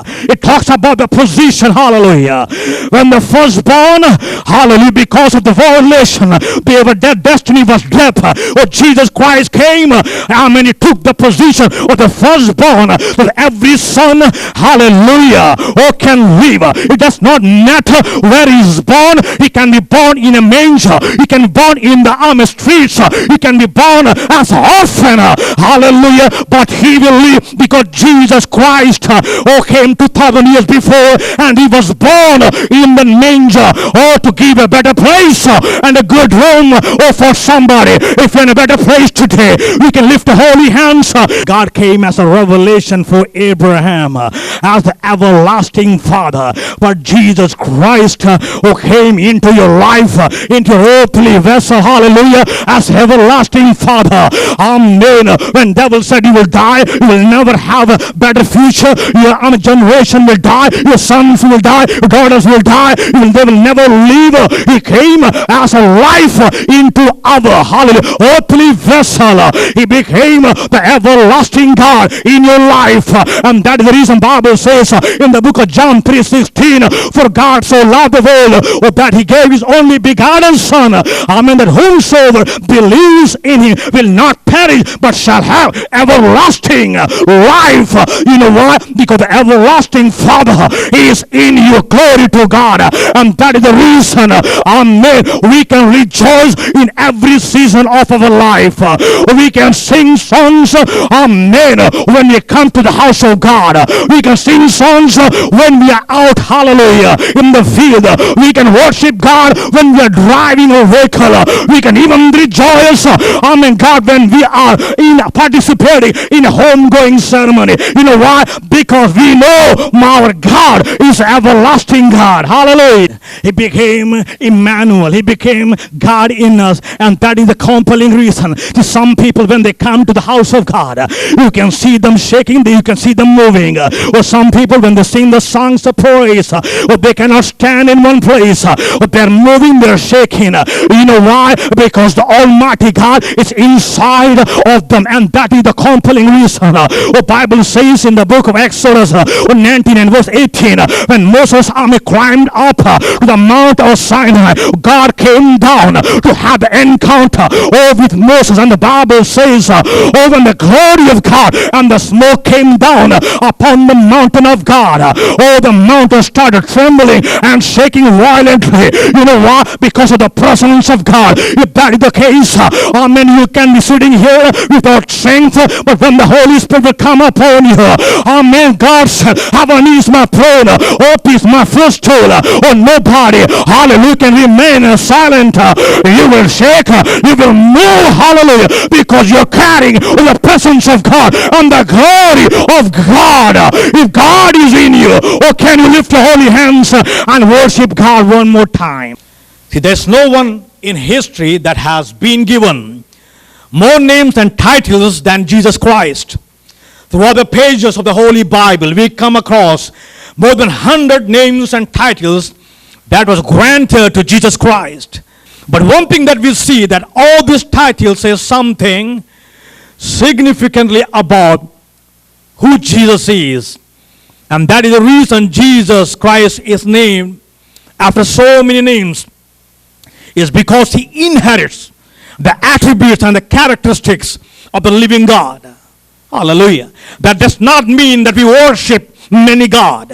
It talks about the position, hallelujah. When the firstborn, hallelujah, because of the violation, their destiny was death. Oh, Jesus Christ came, and he took the position of the firstborn, that every son, hallelujah, oh, can live. It does not matter where he is born. He can be born in a manger. He can be born in the streets. He can be born as an orphan, hallelujah, but he will live because Jesus Christ, oh, came 2,000 years before, and he was born in the manger, oh, to give a better place and a good room, oh, for somebody. If you're in a better place today, we can lift the holy hands. God came as a revelation for Abraham, as the everlasting Father, but Jesus Christ, who came into your life, into your earthly vessel, hallelujah, as everlasting Father. Amen. When devil said you will die, you will never have a better future, your generation will die, your sons will die, your daughters will die, they will never leave. He came as a life into our, hallelujah, earthly vessel. He became the everlasting God in your life, and that is the reason Bible says in the book of John 3:16, for God so loved the world that he gave his only begotten Son, amen, that whomsoever believes in him will not perish but shall have everlasting life. You know why? Because the everlasting Father is in you. Glory to God. And that is the reason, amen, we can rejoice in every season of our life. We can sing songs, amen, when we come to the house of God. We can sing songs when we are out, hallelujah, in the field. We can worship God when we are driving a vehicle. We can even rejoice, amen, God, when we are participating in a homegoing ceremony. You know why? Because we know our God is everlasting God. Hallelujah. He became Emmanuel. He became God in us, and that is the compelling reason. To some people, when they come to the house of God, you can see them shaking, you can see them moving. Or some people, when they sing the songs of praise, or they cannot stand in one place, or they're moving, they're shaking. You know why? Because the Almighty God is inside of them, and that is the compelling reason. The Bible says in the book of Exodus 19 and verse 18, when Moses' army climbed up to the Mount of Sinai, God came down to have the encounter with Moses, and the Bible says, when the glory of God and the smoke came down upon the mountain of God, the mountain started trembling and shaking violently. You know why? Because of the presence of God. If that is the case, amen, you can be sitting here without strength, but when the Holy Spirit will come upon you, amen, God said, heaven is my throne, earth is my footstool, nobody, hallelujah, can remain silent. You will shake, you will move, hallelujah, because you're carrying the presence of God and the glory of God. If God is in you, can you lift your holy hands and worship God one more time? See, there's no one in history that has been given more names and titles than Jesus Christ. Throughout the pages of the Holy Bible, we come across more than 100 names and titles that was granted to Jesus Christ. But one thing that we see, that all these titles say something significantly about who Jesus is. And that is the reason Jesus Christ is named after so many names, is because he inherits the attributes and the characteristics of the living God. Hallelujah. That does not mean that we worship many gods.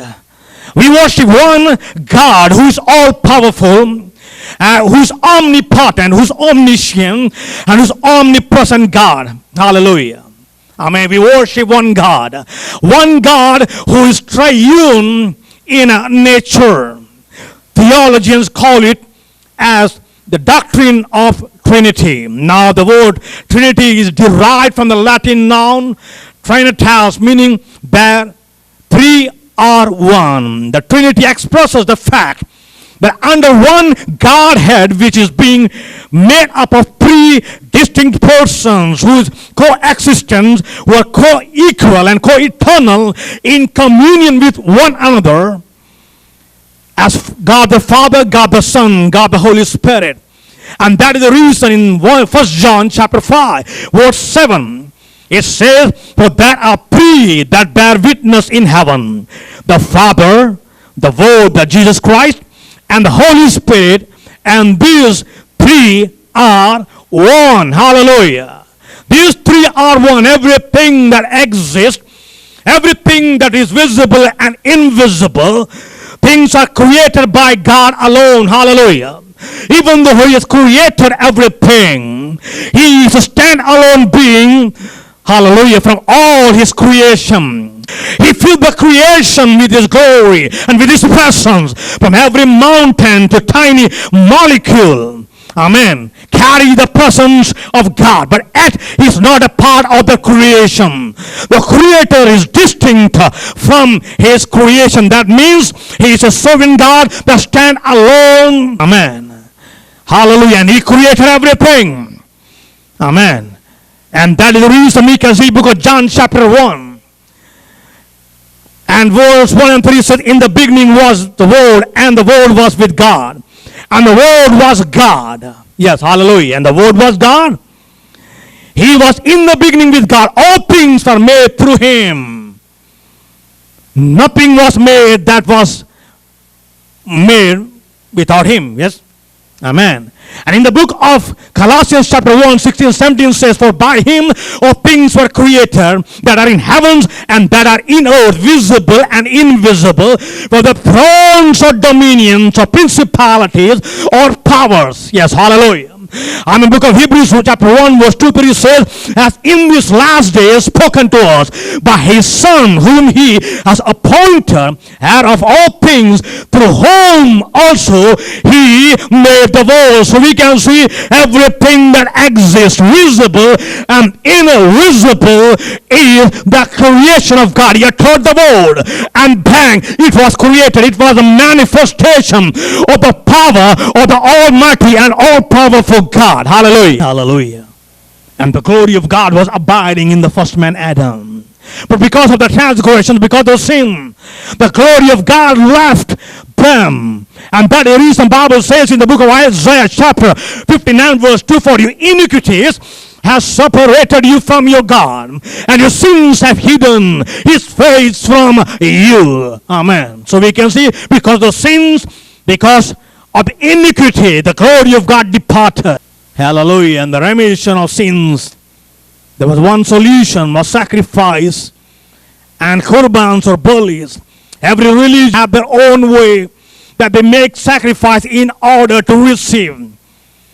We worship one God who is all-powerful, who is omnipotent, who is omniscient, and who is omnipresent God. Hallelujah. Amen. We worship one God who is triune in nature. Theologians call it as the doctrine of Trinity. Now, the word Trinity is derived from the Latin noun trinitas, meaning that three are one. The Trinity expresses the fact that under one Godhead, which is being made up of three distinct persons whose coexistence were co-equal and co-eternal in communion with one another, as God the Father, God the Son, God the Holy Spirit. And that is the reason in 1 John chapter 5, verse 7, It says, for there are three that bear witness in heaven: the Father, the Word, that Jesus Christ, and the Holy Spirit, and these three are one. Hallelujah. These three are one. Everything that exists, everything that is visible and invisible, things are created by God alone. Hallelujah. Even though He has created everything, He is a stand-alone being. Hallelujah. From all His creation, He filled the creation with His glory and with His presence. From every mountain to tiny molecule, amen, carry the presence of God. But yet He's not a part of the creation. The Creator is distinct from His creation. That means He is a sovereign God that stands alone. Amen. Hallelujah. And He created everything. Amen. And that is the reason we can see book of John chapter 1 and verse 1 and 3 says, in the beginning was the Word, and the Word was with God, and the Word was God. Yes, hallelujah. And the Word was God. He was in the beginning with God. All things were made through Him. Nothing was made that was made without Him. Yes. Amen. And in the book of Colossians chapter 1, 16, 17 says, for by Him all things were created that are in heavens and that are in earth, visible and invisible, whether thrones or dominions or principalities or powers. Yes, hallelujah. And in the book of Hebrews chapter 1 verse 2, 3 says, as in this last day spoken to us by His Son, whom He has appointed heir of all things, through whom also He made the world. So we can see everything that exists, visible and invisible, is the creation of God. He had taught the world, and bang, it was created. It was a manifestation of the power of the Almighty and all-powerful God. Hallelujah. Hallelujah. And the glory of God was abiding in the first man Adam. But because of the transgression, because of sin, the glory of God left them. And that is the reason the Bible says in the book of Isaiah chapter 59 verse 2, for your iniquities has separated you from your God, and your sins have hidden His face from you. Amen. So we can see, because of sins, because of iniquity, the glory of God departed. Hallelujah. And the remission of sins, there was one solution, was sacrifice and qurbans or bullies. Every religion have their own way that they make sacrifice in order to receive,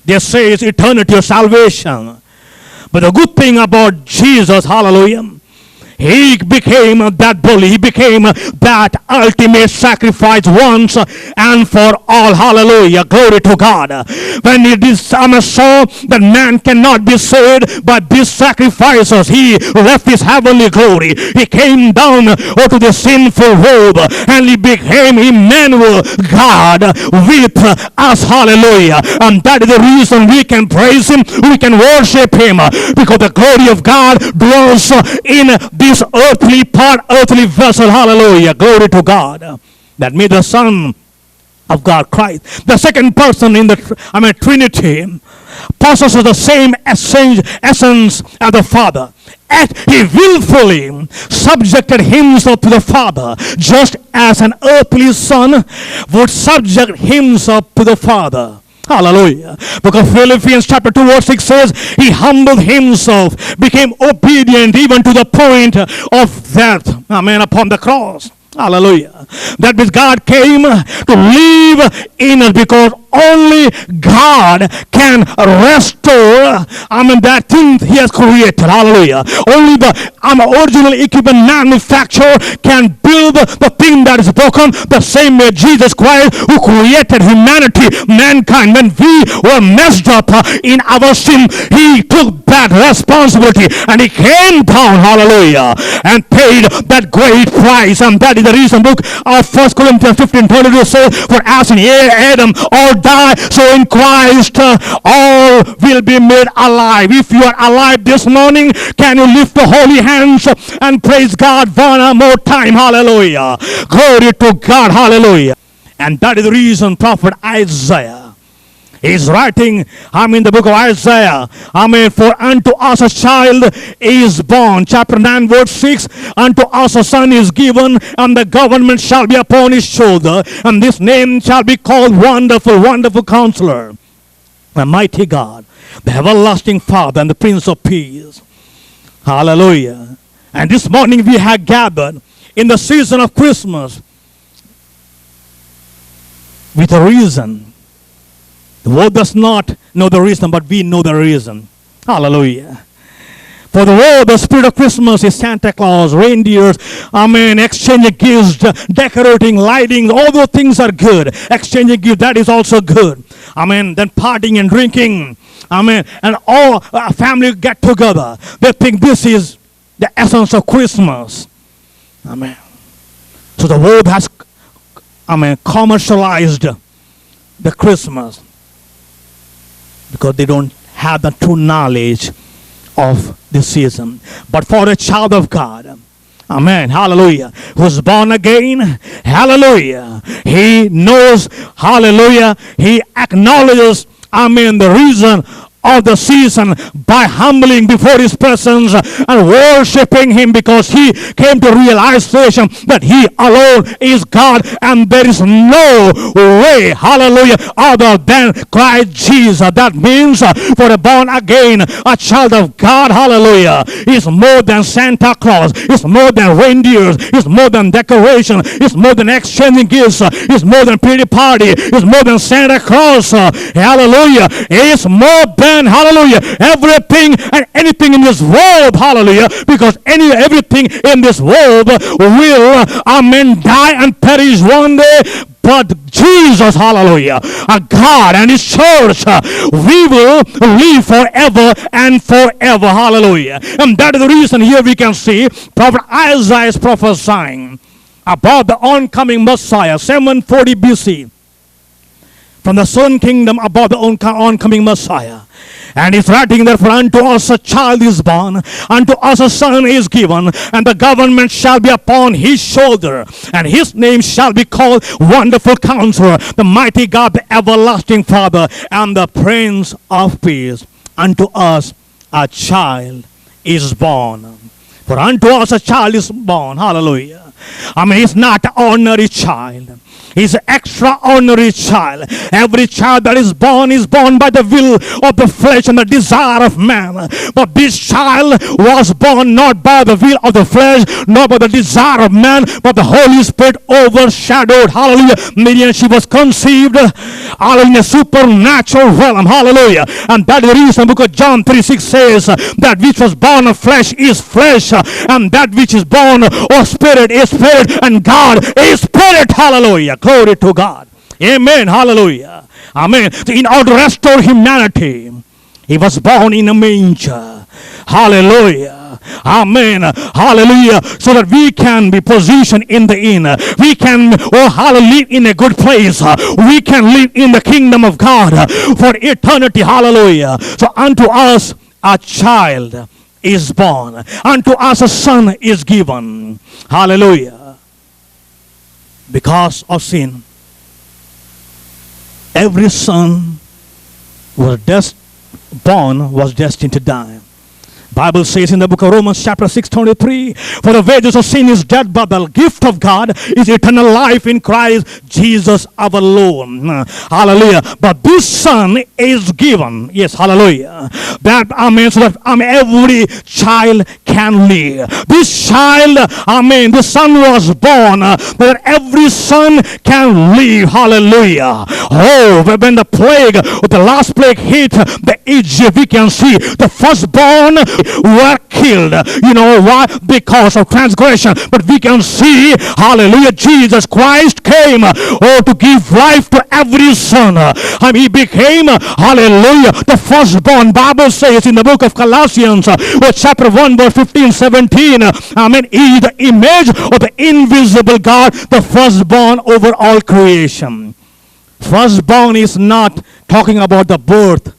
they say, it's eternity or salvation. But the good thing about Jesus, hallelujah, He became that bully. He became that ultimate sacrifice once and for all. Hallelujah. Glory to God. When it is saw that man cannot be saved by these sacrifices, He left His heavenly glory. He came down to the sinful world, and He became Emmanuel, God with us. Hallelujah. And that is the reason we can praise Him, we can worship Him, because the glory of God dwells in this earthly part, earthly vessel. Hallelujah. Glory to God. That made the Son of God Christ, the second person in the Trinity, possesses the same essence as the Father. And He willfully subjected Himself to the Father, just as an earthly son would subject himself to the Father. Hallelujah. Because Philippians chapter 2 verse 6 says, He humbled Himself, became obedient even to the point of death. Amen. Upon the cross. Hallelujah. That means God came to live in us, because only God can restore that thing He has created. Hallelujah. Only the original equipment manufacturer can build the thing that is broken. The same way Jesus Christ, who created humanity, mankind, when we were messed up in our sin, He took that responsibility and He came down, hallelujah, and paid that great price. And that is the reason book of 1 Corinthians 15:32 says, for as in Adam all die, so in Christ all will be made alive. If you are alive this morning, can you lift the holy hands and praise God one more time? Hallelujah. Glory to God. Hallelujah. And that is the reason prophet Isaiah, He's writing, the book of Isaiah. For unto us a child is born. Chapter 9, verse 6. Unto us a son is given, and the government shall be upon his shoulder. And this name shall be called Wonderful, Wonderful Counselor, the Mighty God, the Everlasting Father, and the Prince of Peace. Hallelujah. And this morning we have gathered in the season of Christmas with a reason. The world does not know the reason, but we know the reason. Hallelujah. For the world, the spirit of Christmas is Santa Claus, reindeers, exchanging gifts, decorating, lighting, all those things are good. Exchanging gifts, that is also good. Then partying and drinking, and all family get together. They think this is the essence of Christmas. Amen. So the world has, commercialized the Christmas because they don't have the true knowledge of the season. But for a child of God, amen, hallelujah, who's born again, hallelujah, he knows, hallelujah, he acknowledges, the reason of the season by humbling before his presence and worshiping him, because he came to realization that he alone is God and there is no way, hallelujah, other than Christ Jesus. That means for a born again, a child of God, hallelujah, is more than Santa Claus, is more than reindeers, is more than decoration, is more than exchanging gifts, is more than pretty party, is more than Santa Claus, hallelujah, is more than, hallelujah, everything and anything in this world, hallelujah, because everything in this world will, die and perish one day. But Jesus, hallelujah, God and his church, we will live forever and forever, hallelujah. And that is the reason here we can see Prophet Isaiah is prophesying about the oncoming Messiah, 740 BC, from the southern kingdom about the oncoming Messiah. And he's writing, therefore, unto us a child is born, unto us a son is given, and the government shall be upon his shoulder, and his name shall be called Wonderful Counselor, the Mighty God, the Everlasting Father, and the Prince of Peace. Unto us a child is born. For unto us a child is born. Hallelujah. He's not an ordinary child. He's an extraordinary child. Every child that is born by the will of the flesh and the desire of man. But this child was born not by the will of the flesh, nor by the desire of man, but the Holy Spirit overshadowed. Hallelujah. Miriam, she was conceived in a supernatural realm. Hallelujah. And that is the reason, because John 3:6 says that which was born of flesh is flesh, and that which is born of spirit is spirit, and God is spirit. Hallelujah. Glory to God. Amen. Hallelujah. Amen. In order to restore humanity, he was born in a manger. Hallelujah. Amen. Hallelujah. So that we can be positioned in the inn. We can, live in a good place. We can live in the kingdom of God for eternity. Hallelujah. So unto us a child is born. Unto us a son is given. Hallelujah. Because of sin, every son was destined to die. Bible says in the book of Romans chapter 6:23, for the wages of sin is death, but the gift of God is eternal life in Christ Jesus our Lord. Hallelujah. But this son is given. Yes, hallelujah. That, so that every child can live. This child, the son was born that every son can live. Hallelujah. Oh, when the plague, the last plague hit the Egypt, we can see the firstborn were killed. You know why? Because of transgression. But we can see, hallelujah, Jesus Christ came to give life to every son. He became, hallelujah, the firstborn. Bible says in the book of Colossians, chapter 1, verse 15, 17, he is the image of the invisible God, the firstborn over all creation. Firstborn is not talking about the birth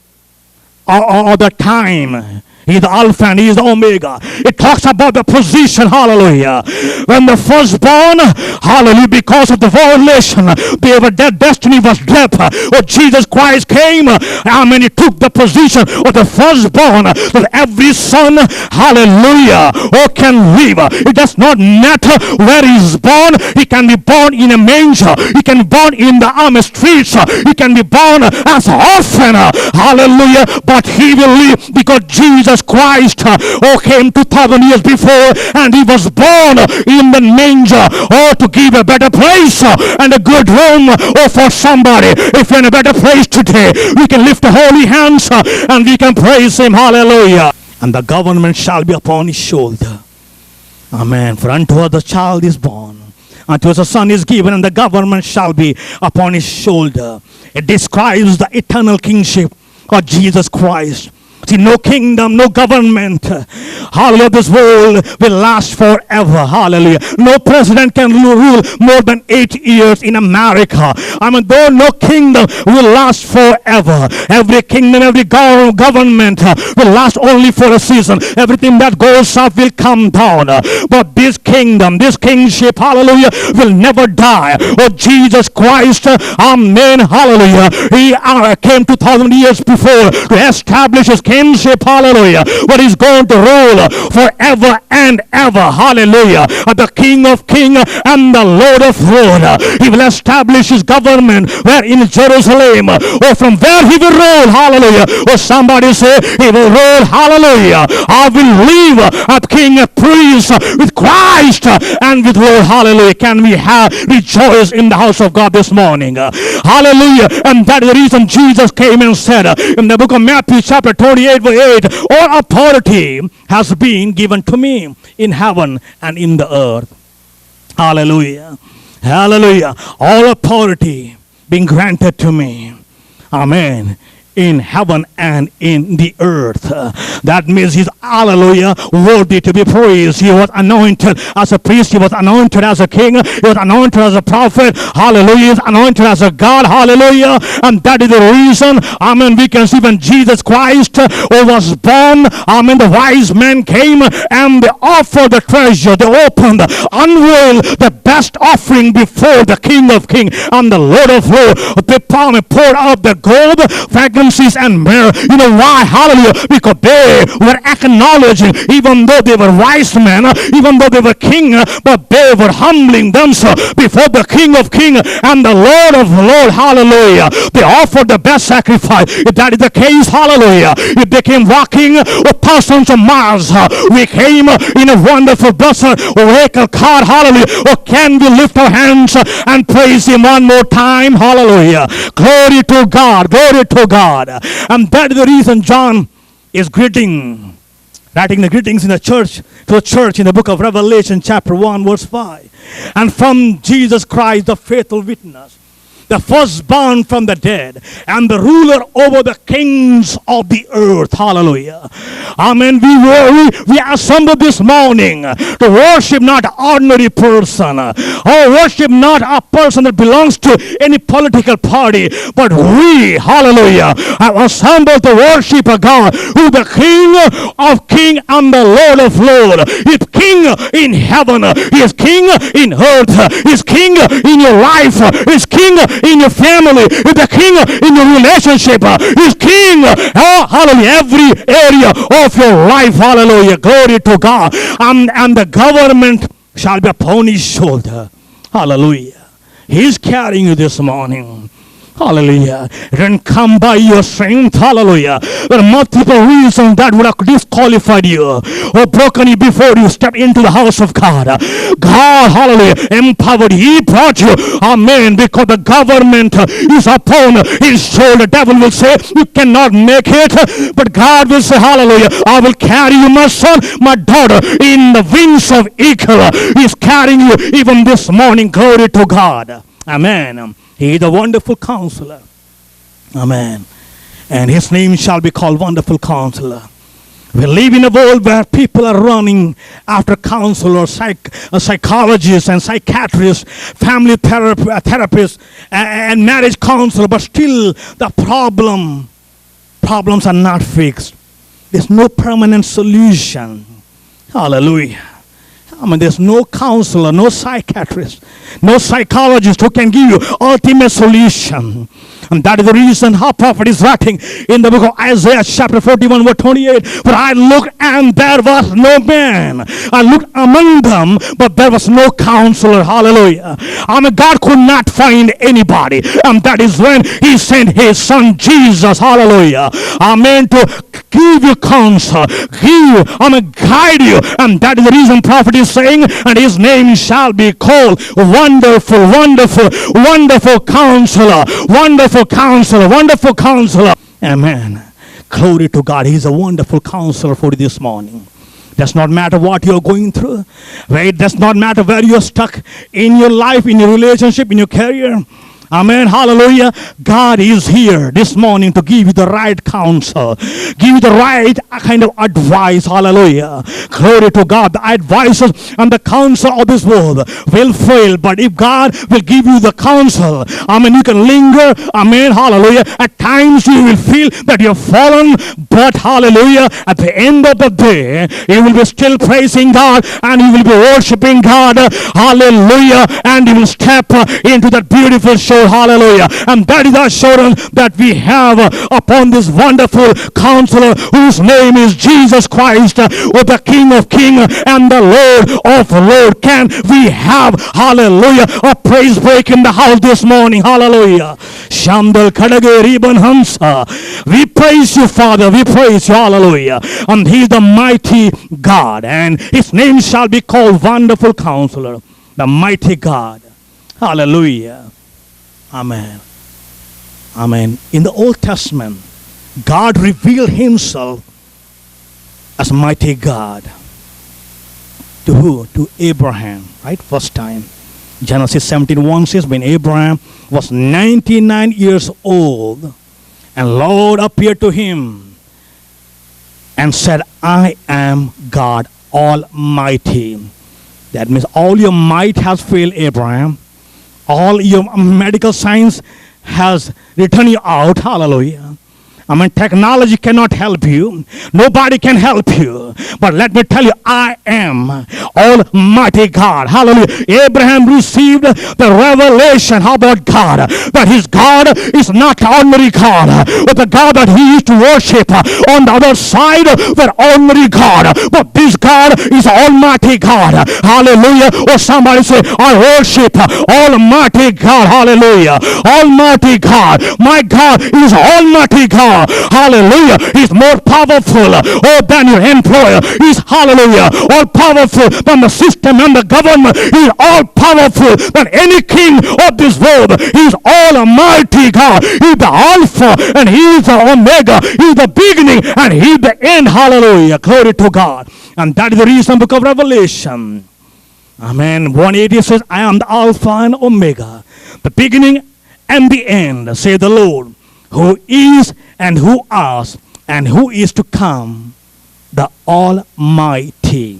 or the time. He is the Alpha and He is the Omega. It talks about the position, hallelujah. When the firstborn, hallelujah, because of the violation, their destiny was death. Oh, Jesus Christ came, and He took the position of the firstborn, that every son, hallelujah, oh, can live. It does not matter where he is born. He can be born in a manger. He can be born in the streets. He can be born as an orphan, hallelujah, but he will live because Jesus Christ came 2,000 years before, and He was born in the manger to give a better place and a good room for somebody. If you're in a better place today, we can lift the holy hands and we can praise Him, hallelujah. And the government shall be upon His shoulder. Amen. For unto us a child is born, unto us a son is given, and the government shall be upon His shoulder. It describes the eternal kingship of Jesus Christ. See, no kingdom, no government, hallelujah, this world will last forever, hallelujah. No president can rule more than 8 years in America. Though no kingdom will last forever. Every kingdom, every government will last only for a season. Everything that goes up will come down. But this kingdom, this kingship, hallelujah, will never die. Oh, Jesus Christ, amen, hallelujah. He came 2,000 years before to establish His kingship, hallelujah, but He's going to rule forever and ever, hallelujah. The King of Kings and the Lord of Lords. He will establish His government where in Jerusalem, or from where He will rule, hallelujah. Or somebody say, He will rule, hallelujah. I will live as King and priest with Christ and with Lord, hallelujah. Can we have rejoice in the house of God this morning? Hallelujah. And that is the reason Jesus came and said in the book of Matthew chapter 28 verse 8, all authority has been given to me in heaven and in the earth. Hallelujah. Hallelujah. All authority being granted to me. Amen. In heaven and in the earth. That means He's, hallelujah, worthy to be praised. He was anointed as a priest. He was anointed as a king. He was anointed as a prophet. Hallelujah. He is anointed as a God. Hallelujah. And that is the reason, amen, we can see when Jesus Christ was born, amen, the wise men came and they offered the treasure. They opened, unveiled the best offering before the King of Kings and the Lord of Lords. They poured out the gold, frankincense, and myrrh. You know why? Hallelujah. Because they were acknowledging, even though they were wise men, even though they were king, but they were humbling themselves before the King of Kings and the Lord of Lords. Hallelujah. They offered the best sacrifice. If that is the case, hallelujah, if they came walking thousands of miles, we came in a wonderful blessed vehicle car, hallelujah. Or can we lift our hands and praise Him one more time? Hallelujah. Glory to God. Glory to God. And that is the reason John is writing the greetings in the church, to the church in the book of Revelation chapter 1 verse 5. And from Jesus Christ, the faithful witness, the firstborn from the dead, and the ruler over the kings of the earth. Hallelujah. Amen. We assembled this morning to worship not an ordinary person, or worship not a person that belongs to any political party, but we, hallelujah, have assembled to worship a God who is the King of Kings and the Lord of Lords. He is King in heaven. He is King in earth. He is King in your life. He is King in your family. He's the King in your relationship. He's King, hallelujah, every area of your life. Hallelujah. Glory to God. And the government shall be upon His shoulder. Hallelujah. He's carrying you this morning. Hallelujah. It didn't come by your strength. Hallelujah. There are multiple reasons that would have disqualified you or broken you before you step into the house of God. God, hallelujah, empowered you. He brought you. Amen. Because the government is upon His shoulder. The devil will say, you cannot make it. But God will say, hallelujah, I will carry you, my son, my daughter, in the wings of eagle. He's carrying you even this morning. Glory to God. Amen. He is a wonderful counselor. Amen. And His name shall be called Wonderful Counselor. We live in a world where people are running after counselors, psychologists and psychiatrists, family therapists, and marriage counselor, but still the problems are not fixed. There's no permanent solution. Hallelujah. There's no counselor, no psychiatrist, no psychologist who can give you ultimate solution. And that is the reason how prophet is writing in the book of Isaiah chapter 41 verse 28. For I looked and there was no man. I looked among them, but there was no counselor. Hallelujah. God could not find anybody. And that is when he sent his son Jesus. Hallelujah. Amen. To give you counsel, guide you. And that is the reason prophet is saying, and his name shall be called Wonderful, Wonderful, Wonderful Counselor, Wonderful Counselor, Wonderful Counselor. Amen. Glory to God. He's a wonderful counselor for you this morning. Does not matter what you're going through. It does not matter where you're stuck in your life, in your relationship, in your career. Amen. Hallelujah. God is here this morning to give you the right counsel, give you the right kind of advice. Hallelujah. Glory to God. The advices and the counsel of this world will fail, but if God will give you the counsel, you can linger. Amen. Hallelujah. At times you will feel that you've fallen, but hallelujah, at the end of the day, you will be still praising God and you will be worshiping God. Hallelujah. And you will step into that beautiful show. Hallelujah. And that is the assurance that we have upon this wonderful counselor whose name is Jesus Christ, the King of Kings and the Lord of Lords. Can we have, hallelujah, a praise break in the house this morning? Hallelujah. Shandal Kadage Riban Hansa. We praise you, Father. We praise you. Hallelujah. And he is the mighty God, and his name shall be called Wonderful Counselor, the mighty God. Hallelujah. Amen. Amen. In the Old Testament, God revealed himself as mighty God. To who? To Abraham, right? First time. Genesis 17:1 says, when Abraham was 99 years old, and Lord appeared to him and said, I am God Almighty. That means all your might has failed, Abraham. All your medical science has written you out. Hallelujah. Technology cannot help you. Nobody can help you. But let me tell you, I am Almighty God. Hallelujah. Abraham received the revelation. How about God? That his God is not ordinary God, but the God that he used to worship on the other side were ordinary God. But this God is Almighty God. Hallelujah. Or somebody say, I worship Almighty God. Hallelujah. Almighty God. My God is Almighty God. Hallelujah. He's more powerful than your employer. He's, hallelujah, all powerful than the system and the government. He's all powerful than any king of this world. He's Almighty God. He's the Alpha and he's the Omega. He's the beginning and he's the end. Hallelujah. Glory to God. And that is the reason, book of Revelation. Amen. 180 says, I am the Alpha and Omega, the beginning and the end, say the Lord, who is and who was and who is to come, the Almighty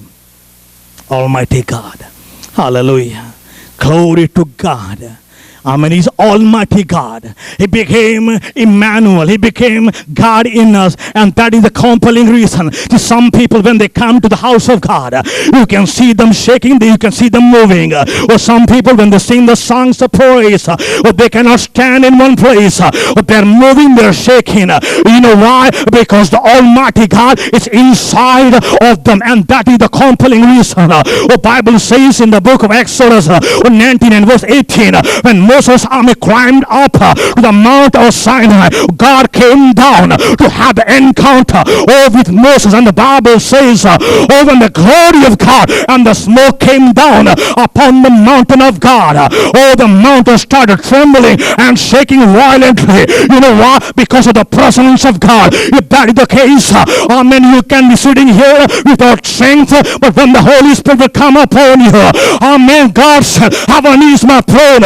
God. Hallelujah. Glory to God. He's Almighty God. He became Emmanuel. He became God in us. And that is the compelling reason. To some people, when they come to the house of God, you can see them shaking, you can see them moving. Or some people, when they sing the songs of praise, or they cannot stand in one place, but they're moving, they're shaking. You know why? Because the Almighty God is inside of them. And that is the compelling reason. The Bible says in the book of Exodus 19 and verse 18, when Moses' army climbed up to the Mount of Sinai, God came down to have an encounter with Moses. And the Bible says, when the glory of God and the smoke came down upon the mountain of God, the mountain started trembling and shaking violently. You know why? Because of the presence of God. If that is the case, amen, you can be sitting here without strength, but when the Holy Spirit will come upon you, amen, God said, heaven is my throne,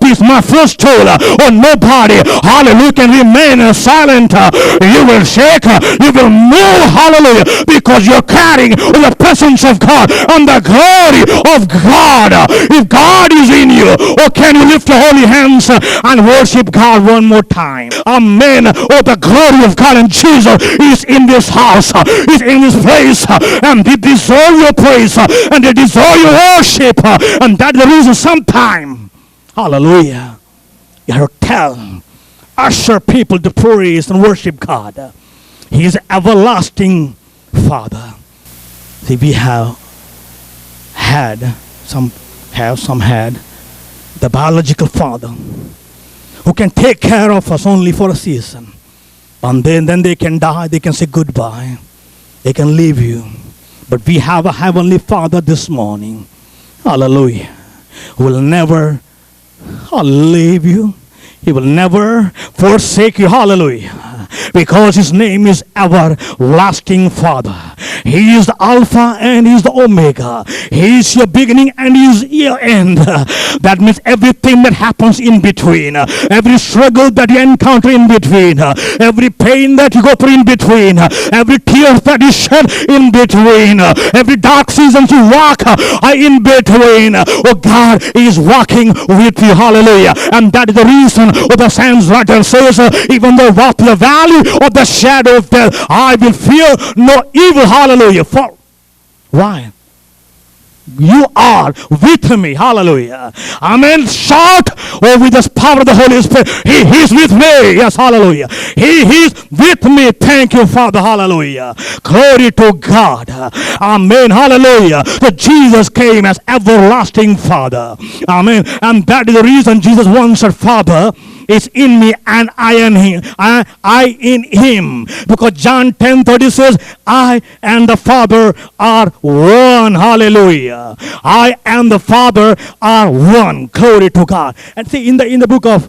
this my footstool, nobody, hallelujah, can remain silent. You will shake, you will move, hallelujah, because you're carrying the presence of God and the glory of God. If God is in you, can you lift your holy hands and worship God one more time? Amen. The glory of God and Jesus is in this house, is in this place, and they deserve your praise, and they deserve your worship, and that's the reason sometime, hallelujah, you have to tell, usher people to praise and worship God. He is everlasting Father. See, we have had the biological father who can take care of us only for a season, and then they can die, they can say goodbye, they can leave you. But we have a heavenly Father this morning, hallelujah, who will never leave you, he will never forsake you, hallelujah, because his name is everlasting Father. He is the Alpha and he is the Omega. He is your beginning and he is your end. That means everything that happens in between, every struggle that you encounter in between, every pain that you go through in between, every tear that you shed in between, every dark season you walk in between, God is walking with you, hallelujah. And that is the reason the Psalms writer says, even though I walk through the valley of the shadow of death, I will fear no evil, hallelujah. For why? You are with me, hallelujah. Amen. Shout, with the power of the Holy Spirit, he is with me. Yes, hallelujah. He is with me. Thank you, Father, hallelujah. Glory to God. Amen, hallelujah. So Jesus came as everlasting Father. Amen. And that is the reason Jesus once said, Father is in me and I in him. I in him. Because John 10:30 says, I and the Father are one. Hallelujah. I and the Father are one. Glory to God. And see, in the book of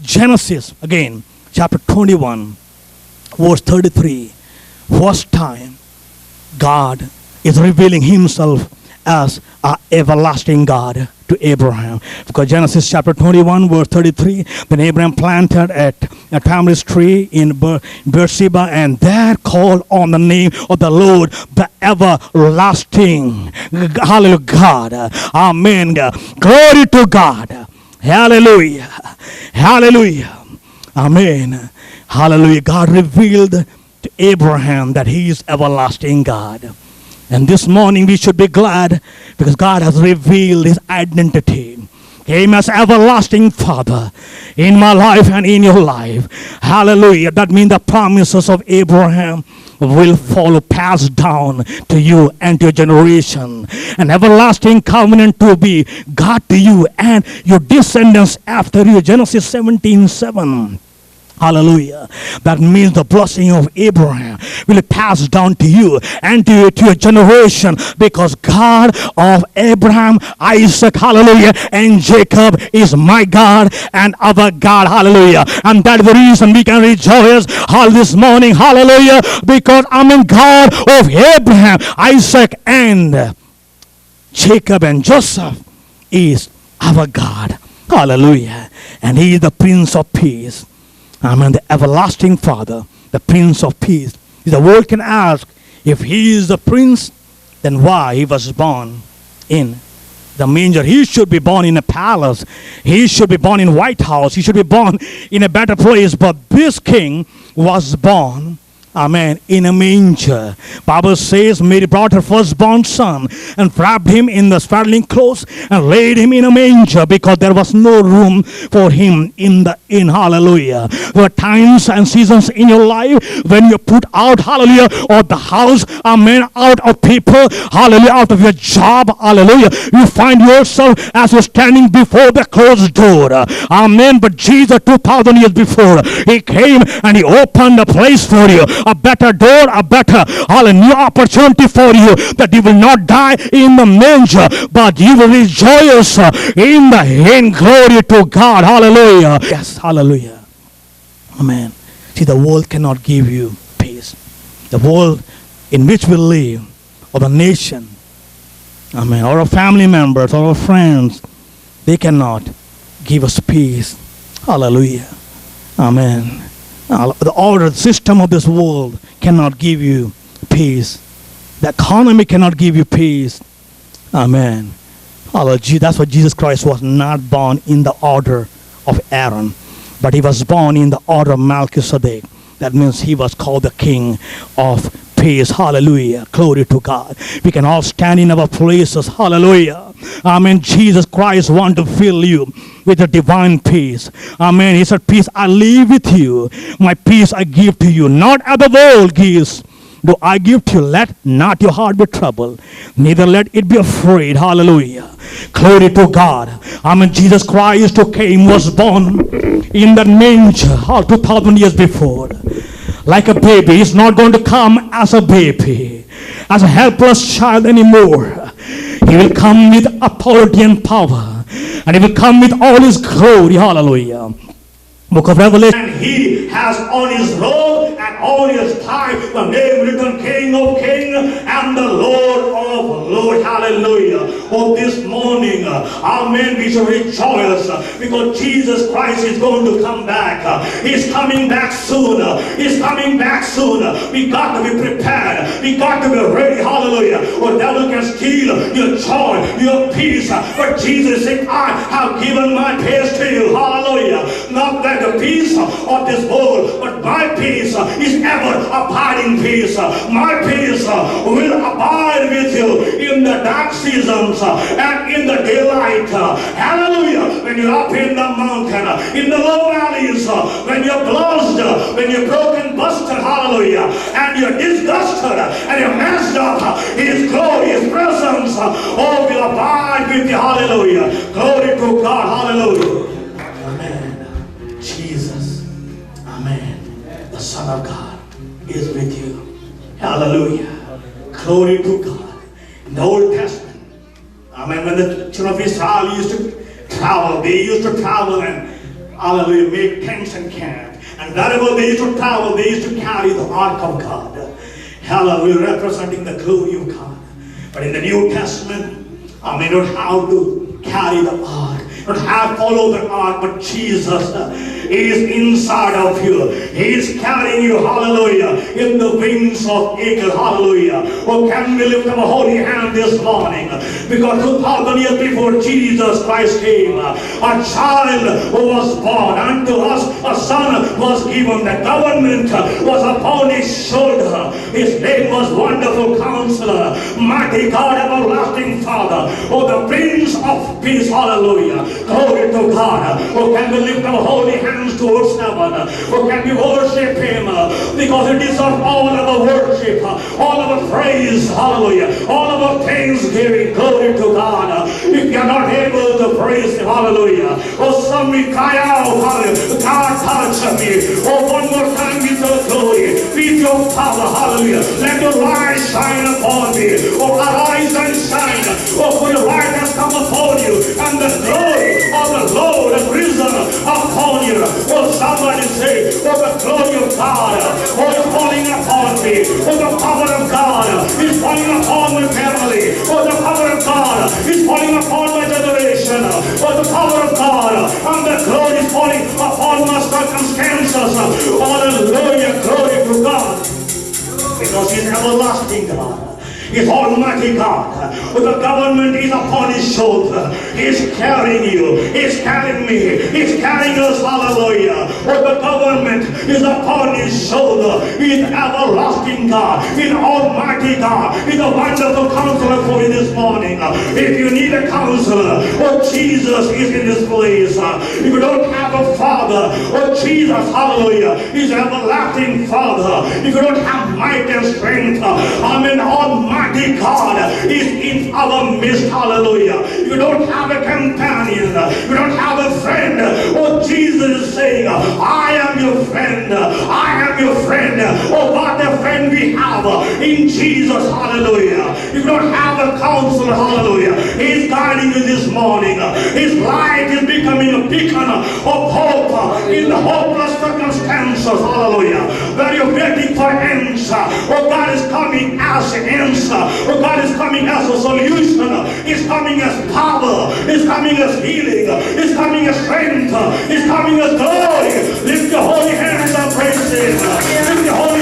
Genesis, again, chapter 21, verse 33, first time God is revealing himself as an everlasting God to Abraham. Because Genesis chapter 21 verse 33, then Abraham planted a tamarisk tree in Beersheba, and there called on the name of the Lord, the everlasting, hallelujah, God. Amen. Glory to God. Hallelujah. Hallelujah. Amen. Hallelujah. God revealed to Abraham that he is everlasting God. And this morning we should be glad because God has revealed his identity. Him as everlasting Father in my life and in your life. Hallelujah. That means the promises of Abraham will follow, passed down to you and to your generation. An everlasting covenant to be God to you and your descendants after you. Genesis 17:7. Hallelujah. That means the blessing of Abraham will pass down to you and to your generation, because God of Abraham, Isaac, hallelujah, and Jacob is my God and our God, hallelujah. And that is the reason we can rejoice this morning, hallelujah, because I'm in God of Abraham, Isaac, and Jacob, and Joseph is our God, hallelujah. And he is the Prince of Peace. Amen. The everlasting Father, the Prince of Peace. The world can ask, if he is the Prince, then why he was born in the manger? He should be born in a palace. He should be born in White House. He should be born in a better place. But this king was born, amen, in a manger. Bible says Mary brought her firstborn son and wrapped him in the swaddling clothes and laid him in a manger because there was no room for him in the inn. Hallelujah. There are times and seasons in your life when you put out, hallelujah, of the house, amen, out of people, hallelujah, out of your job, hallelujah. You find yourself as you're standing before the closed door. Amen. But Jesus 2,000 years before, he came and he opened a place for you. A better door, a better, a new opportunity for you, that you will not die in the manger, but you will rejoice in glory to God. Hallelujah. Yes, hallelujah. Amen. See, the world cannot give you peace. The world in which we live, or the nation, amen, or our family members, or our friends, they cannot give us peace. Hallelujah. Amen. The order system of this world cannot give you peace. The economy cannot give you peace. Amen. Hallelujah. That's why Jesus Christ was not born in the order of Aaron, but he was born in the order of Melchizedek. That means he was called the King of Peace. Hallelujah. Glory to God. We can all stand in our places. Hallelujah. Amen. Jesus Christ wants to fill you with a divine peace. Amen. He said, peace I leave with you. My peace I give to you. Not as the world gives, do I give to you. Let not your heart be troubled, neither let it be afraid. Hallelujah. Glory to God. Amen. Jesus Christ who came, was born in that manger 2,000 years before. Like a baby. He's not going to come as a baby, as a helpless child anymore. He will come with authority and power, and he will come with all his glory. Hallelujah. Book of Revelation. And he has on his robe and on his thigh the name written, King of Kings and the Lord of Lords. Hallelujah. Oh, this morning, amen, we should rejoice because Jesus Christ is going to come back. He's coming back soon. He's coming back soon. We got to be prepared. We got to be ready. Hallelujah. Or devil can steal your joy, your peace. But Jesus said, I have given my peace to you. Hallelujah. Not that the peace of this world, but my peace is ever abiding peace. My peace will abide with you in the dark seasons and in the daylight. Hallelujah. When you're up in the mountain, in the low valleys, when you're blessed, when you're broken, busted, hallelujah, and you're disgusted and you're messed up, his glory, his presence, all will abide with you. Hallelujah. Glory to God. Hallelujah. Jesus, amen, the Son of God is with you. Hallelujah. Glory to God. In the Old Testament, amen, when the children of Israel used to travel, they used to travel and, hallelujah, make tents and camp. And wherever they used to travel, they used to carry the ark of God. Hallelujah, representing the glory of God. But in the New Testament, amen, you don't have to carry the ark. You don't have to follow the ark, but Jesus is inside of you. He is carrying you, hallelujah, in the wings of eagle, hallelujah. Oh, can we lift up a holy hand this morning? Because 2,000 years before Jesus Christ came, a child was born. Unto us a son was given. The government was upon his shoulder. His name was Wonderful Counselor, Mighty God, Everlasting Father. Oh, the Prince of Peace, hallelujah. Glory to God. Oh, can we lift our holy hands towards heaven? Oh, can we worship him? Because he deserves all of our worship, all of our praise, hallelujah, all of our thanksgiving. Glory to God. If you are not able to praise him, hallelujah. Oh, some we cry out, hallelujah, God touch me. Oh, one more time with your glory, with your power, hallelujah. Let your light shine upon me. Oh, arise and shine. Oh, for your light has come upon you, and the glory of the Lord has risen upon you. Oh, somebody say, oh, the glory of God, oh, is falling upon me. Oh, the power of God is falling upon my family. Oh, the power of God is falling upon my generation. Oh, the power of God and the glory is falling upon my circumstances. Hallelujah, glory to God. Because he's everlasting God. He's Almighty God. The government is upon his shoulder. He's carrying you. He's carrying me. He's carrying us. Hallelujah. The government is upon his shoulder. He's everlasting God. He's Almighty God. He's a wonderful counselor for you this morning. If you need a counselor, oh, Jesus is in this place. If you don't have a father, oh, Jesus, hallelujah, is an everlasting Father. If you don't have might and strength, amen, Almighty God is in our midst. Hallelujah. You don't have a companion. You don't have a friend. Oh, Jesus is saying, I am your friend. I am your friend. Oh, what a friend we have in Jesus. Hallelujah. You don't have a counselor. Hallelujah. He is guiding you this morning. His light is becoming a beacon of hope in the hopeless circumstances. Hallelujah. Where you're waiting for answer. Oh, God is coming as an answer. Oh, God is coming as a solution. He's coming as power. He's coming as healing. He's coming as strength. He's coming as glory. Lift your holy hands and praise Him. Lift your holy